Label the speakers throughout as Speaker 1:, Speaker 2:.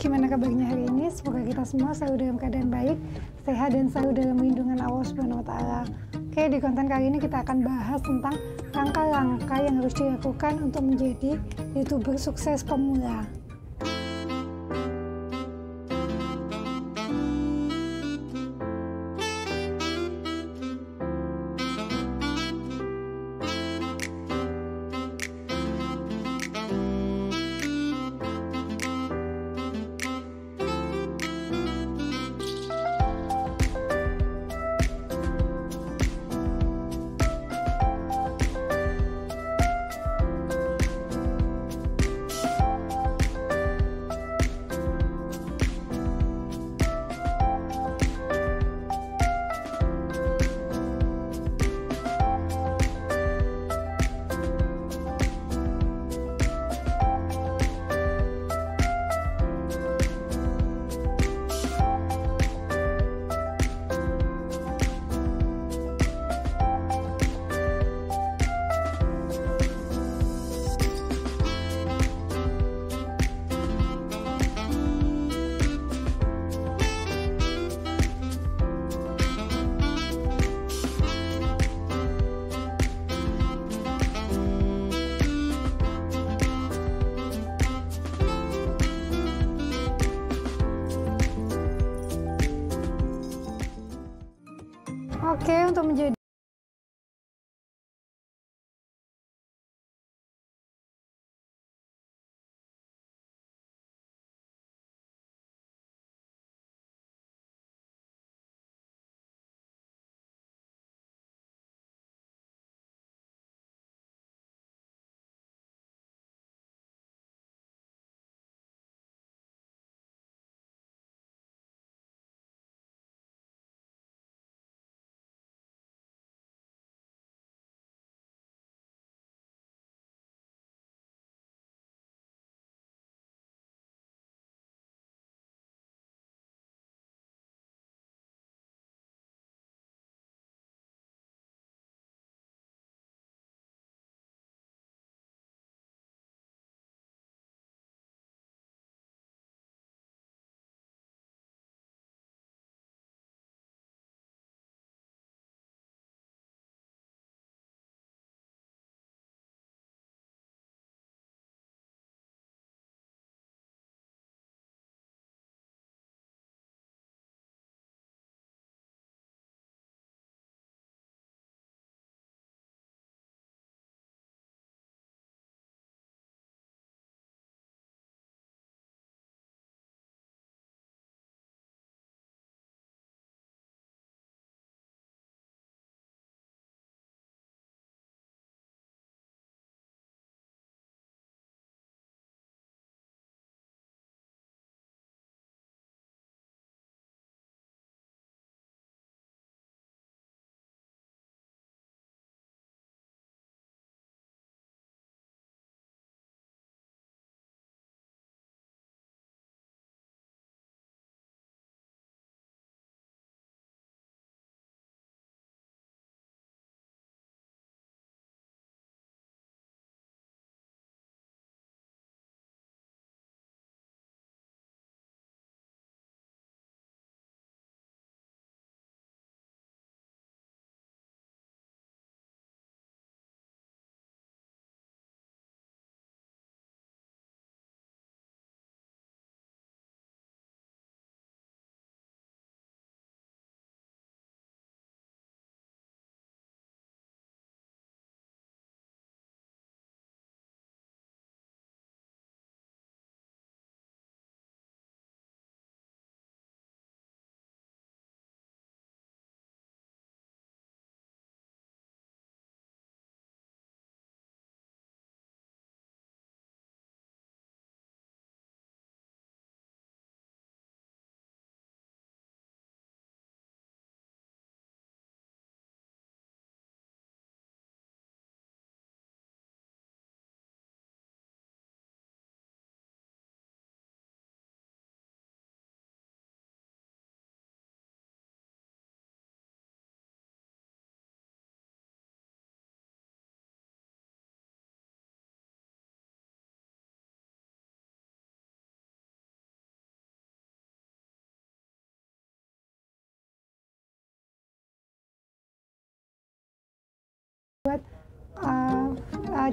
Speaker 1: gimana kabarnya hari ini? Semoga kita semua selalu dalam keadaan baik, sehat, dan selalu dalam lindungan Allah Subhanahu wa Ta'ala. Oke, di konten kali ini kita akan bahas tentang langkah-langkah yang harus dilakukan untuk menjadi YouTuber sukses pemula. Oke, untuk menjadi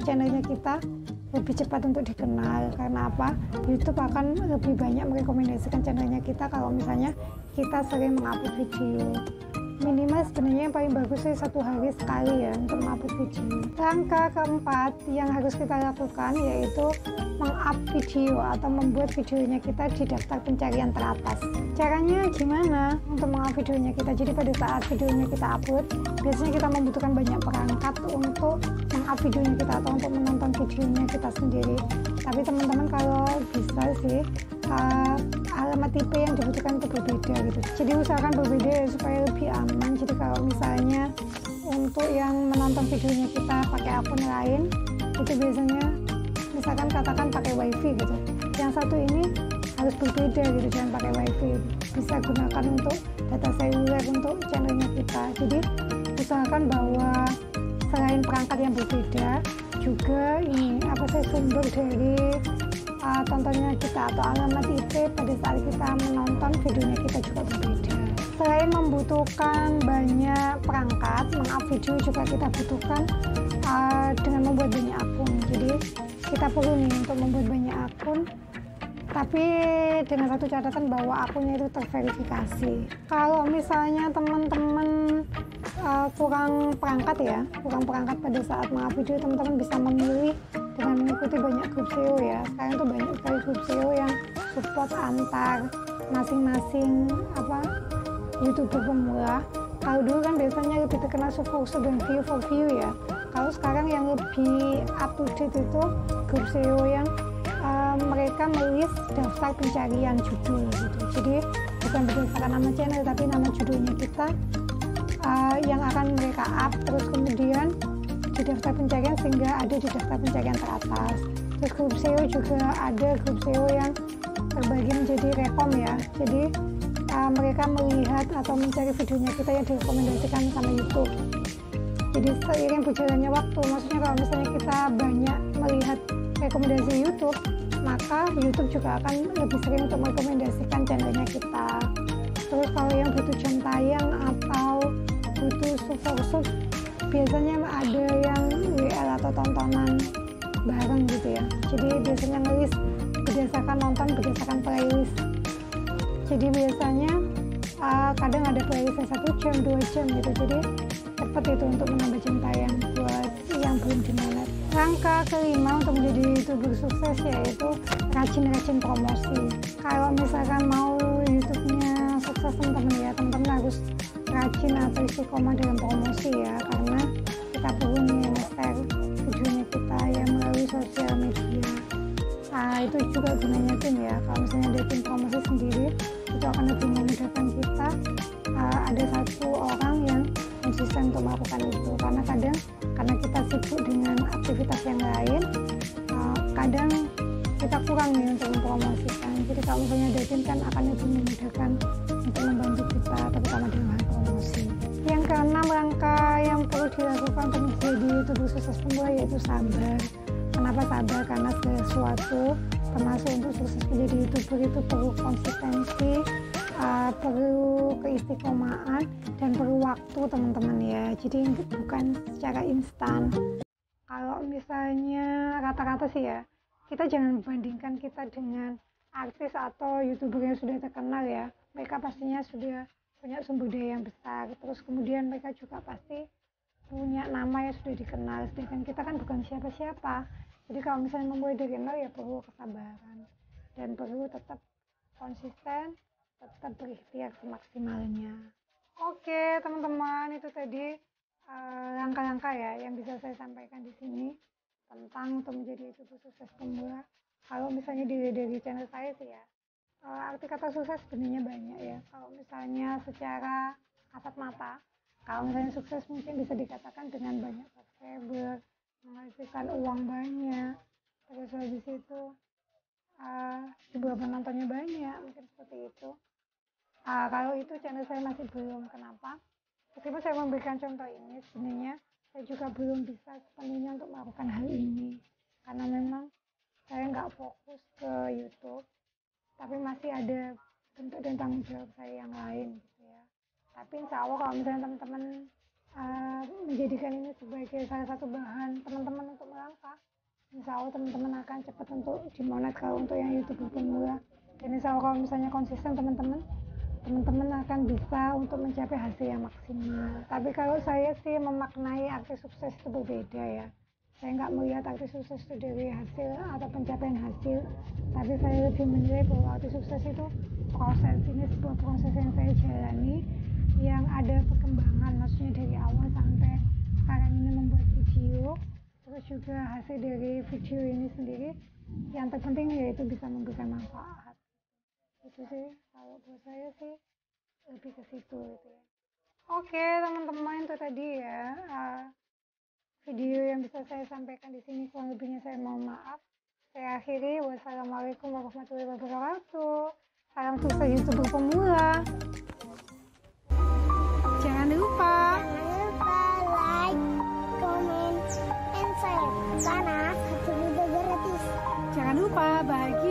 Speaker 1: channelnya kita lebih cepat untuk dikenal. Karena apa? YouTube akan lebih banyak merekomendasikan channelnya kita kalau misalnya kita sering mengupload video. Minimal sebenarnya yang paling bagus sih 1 hari sekali ya untuk mengupload video. Langkah keempat yang harus kita lakukan yaitu meng-up video atau membuat videonya kita di daftar pencarian teratas. Caranya gimana untuk meng-up videonya kita? Jadi pada saat videonya kita upload, biasanya kita membutuhkan banyak perangkat untuk meng-up videonya kita atau untuk menonton videonya kita sendiri. Tapi teman-teman kalau bisa sih alamat IP yang dibutuhkan itu berbeda gitu. Jadi usahakan berbeda ya, supaya lebih aman. Jadi kalau misalnya untuk yang menonton videonya kita pakai akun lain, itu biasanya misalkan katakan pakai wifi gitu, yang satu ini harus berbeda gitu, jangan pakai wifi, bisa gunakan untuk data seluler untuk channelnya kita. Jadi usahakan bahwa selain perangkat yang berbeda juga ini apa sih sumber dari tontonnya kita atau alamat IP pada saat kita menonton videonya kita juga berbeda. Selain membutuhkan banyak perangkat, meng-up video juga kita butuhkan dengan membuat banyak akun. Jadi kita perlu nih untuk membuat banyak akun, tapi dengan satu catatan bahwa akunnya itu terverifikasi. Kalau misalnya teman-teman kurang perangkat pada saat meng-up video, teman-teman bisa memilih dengan mengikuti banyak grup SEO ya. Sekarang tuh banyak sekali grup SEO yang support antar masing-masing YouTuber pemula. Kalau dulu kan biasanya lebih terkenal Subvoxer dan View for View ya. Kalau sekarang yang lebih up to date itu grup SEO yang mereka melis daftar pencarian judul gitu. Jadi bukan berdasarkan nama channel tapi nama judulnya kita yang akan mereka up, terus kemudian di daftar pencarian sehingga ada di daftar pencarian teratas. Terus grup SEO juga ada grup SEO yang terbagi menjadi rekom ya. Jadi mereka melihat atau mencari videonya kita yang direkomendasikan sama YouTube. Jadi seiring berjalannya waktu, maksudnya kalau misalnya kita banyak melihat rekomendasi YouTube, maka YouTube juga akan lebih sering untuk merekomendasikan channelnya kita. Terus kalau yang butuh jam tayang atau butuh sub, biasanya ada yang WL atau tontonan bareng gitu ya. Jadi biasanya ngelis berdasarkan nonton, berdasarkan playlist. Jadi biasanya kadang ada playlistnya 1 jam, 2 jam gitu. Jadi cepat itu untuk menambah jam tayang buat yang belum dimanat. Langkah kelima untuk menjadi YouTuber sukses yaitu rajin-rajin promosi. Kalau misalkan mau YouTube-nya sukses teman-teman ya, teman-teman harus rajin atau istiqomah dalam promosi ya, karena kita perlu nih nge-share videonya kita yang melalui sosial media. Itu juga gunanya tim ya. Kalau misalnya ada tim promosi sendiri, itu akan lebih memudahkan kita. Ada satu orang yang konsisten untuk melakukan itu, karena kadang karena kita sibuk dengan aktivitas yang lain, kadang kita kurang nih untuk mempromosikan. Jadi kalau misalnya ada tim kan akan lebih memudahkan untuk membantu kita, terutama dalam hal promosi. Yang keenam, langkah yang perlu dilakukan untuk menjadi YouTuber sukses pemula yaitu sabar. Kenapa sabar? Karena sesuatu termasuk untuk sukses menjadi YouTuber itu perlu konsistensi, perlu keistiqomahan, dan perlu waktu teman-teman ya. Jadi bukan secara instan. Kalau misalnya rata-rata sih ya, kita jangan membandingkan kita dengan artis atau YouTuber yang sudah terkenal ya. Mereka pastinya sudah punya sumber daya yang besar, terus kemudian mereka juga pasti punya nama yang sudah dikenal, sedangkan kita kan bukan siapa-siapa. Jadi kalau misalnya memulai dari nol ya perlu kesabaran dan perlu tetap konsisten, tetap berikhtiar semaksimalnya. Oke teman-teman, itu tadi langkah-langkah ya yang bisa saya sampaikan di sini tentang untuk menjadi YouTuber sukses pemula. Kalau misalnya dilihat dari channel saya sih ya, arti kata sukses sebenarnya banyak ya. Kalau misalnya secara kasat mata, kalau misalnya sukses mungkin bisa dikatakan dengan banyak subscriber, menghasilkan uang banyak, terus habis itu jumlah penontonnya banyak, mungkin seperti itu. Kalau itu channel saya masih belum. Kenapa? Meskipun saya memberikan contoh ini, sebenarnya saya juga belum bisa sepenuhnya untuk melakukan hal ini, karena memang saya nggak fokus ke YouTube, tapi masih ada bentuk dan tanggung jawab saya yang lain gitu ya. Tapi insya Allah kalau misalnya teman-teman menjadikan ini sebagai salah satu bahan teman-teman untuk melangkah. Insya Allah teman-teman akan cepat untuk dimonet kalau untuk yang YouTuber pemula. Dan insya Allah kalau misalnya konsisten teman-teman akan bisa untuk mencapai hasil yang maksimal. Tapi kalau saya sih memaknai arti sukses itu berbeda ya. Saya nggak melihat arti sukses itu dari hasil atau pencapaian hasil, tapi saya lebih menilai bahwa arti sukses itu proses. Ini sebuah proses yang saya jalani, yang ada perkembangan, maksudnya dari awal sampai sekarang ini membuat video. Terus juga hasil dari video ini sendiri yang terpenting yaitu bisa memberikan manfaat. Itu sih kalau buat saya sih lebih ke situ gitu ya. Oke teman-teman, itu tadi ya video yang bisa saya sampaikan di sini. Kurang lebihnya saya mohon maaf. Saya akhiri. Wassalamualaikum warahmatullahi wabarakatuh. Salam sukses YouTuber pemula. Jangan lupa
Speaker 2: like, comment, and share karena satu video gratis.
Speaker 1: Jangan lupa bahagia